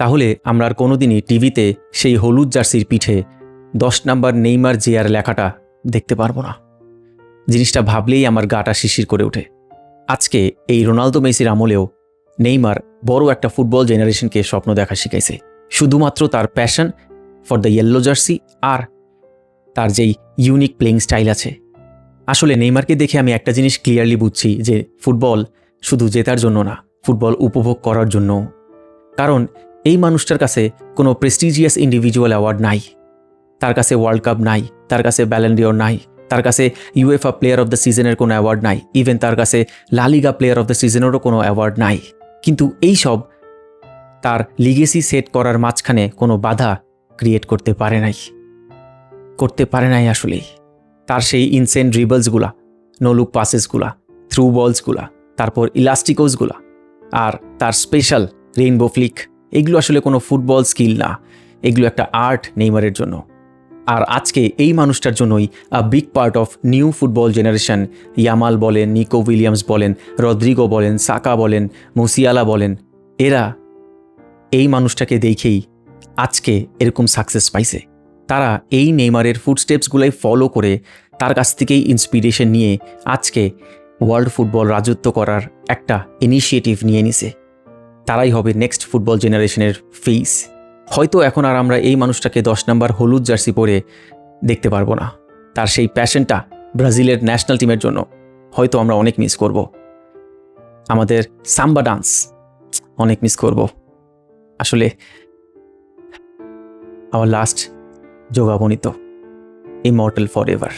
তাহলে আমরা আর কোনোদিনই টিভিতে সেই হলুদ জার্সির পিঠে 10 নাম্বার নেইমার জেআর লেখাটা দেখতে পারবো না। জিনিসটা ভাবলেই আমার গাটা শিরশির করে ওঠে। আজকে এই রোনালদো মেসির আমলেও নেইমার বড় একটা ফুটবল জেনারেশনকে স্বপ্ন দেখা শিখাইছে, শুধুমাত্র তার passion for the yellow jersey আর তার যেই ইউনিক প্লেইং স্টাইল আছে। আসলে নেইমারকে দেখে আমি একটা জিনিস ক্লিয়ারলি বুঝছি যে ফুটবল শুধু জেতার জন্য না, ফুটবল উপভোগ করার জন্য। কারণ এই মানুষটার কাছে কোনো প্রেস্টিজিয়াস ইন্ডিভিজুয়াল অ্যাওয়ার্ড নাই, তার কাছে ওয়ার্ল্ড কাপ নাই, তার কাছে ব্যালন ডিওর নাই, তার কাছে ইউএফএ প্লেয়ার অফ দ্য সিজনের কোনো অ্যাওয়ার্ড নাই, ইভেন তার কাছে লা লিগা প্লেয়ার অফ দ্য সিজনেরও কোনো অ্যাওয়ার্ড নাই। কিন্তু এই সব তার লিগেসি সেট করার মাঝখানে কোনো বাধা ক্রিয়েট করতে পারে নাই আসলেই। তার সেই ইনসেন ড্রিবলসগুলা, নোলুক পাসেসগুলা, থ্রু বলসগুলা, তারপর ইলাস্টিকোসগুলা, আর তার স্পেশাল রেইনবো ফ্লিক, এগুলো আসলে কোনো ফুটবল স্কিল না, এগুলো একটা আর্ট নেইমারের জন্য। আর আজকে এই মানুষটার জন্যই big part of new football generation, Yamal বলেন, নিকো উইলিয়ামস বলেন, রদ্রিগো বলেন, সাকা বলেন, মুসিয়ালা বলেন, এরা এই মানুষটাকে দেখেই আজকে এরকম সাকসেস পাইছে। তারা এই নেইমারের ফুটস্টেপসগুলাই ফলো করে তার কাছ থেকেই ইন্সপিরেশন নিয়ে আজকে ওয়ার্ল্ড ফুটবল রাজত্ব করার একটা ইনিশিয়েটিভ নিয়ে নিছে। তারাই হবে নেক্সট ফুটবল জেনারেশনের ফেস। হয়তো এখন আর আমরা এই মানুষটাকে 10 নাম্বার হলুদ জার্সি পরে দেখতে পারবো না। তার সেই প্যাশনটা ব্রাজিলের ন্যাশনাল টিমের জন্য হয়তো আমরা অনেক মিস করব। আমাদের সাম্বা ডান্স অনেক মিস করব। আসলে আওয়ার লাস্ট যোগাবনিত, ইমর্টাল ফর এভার।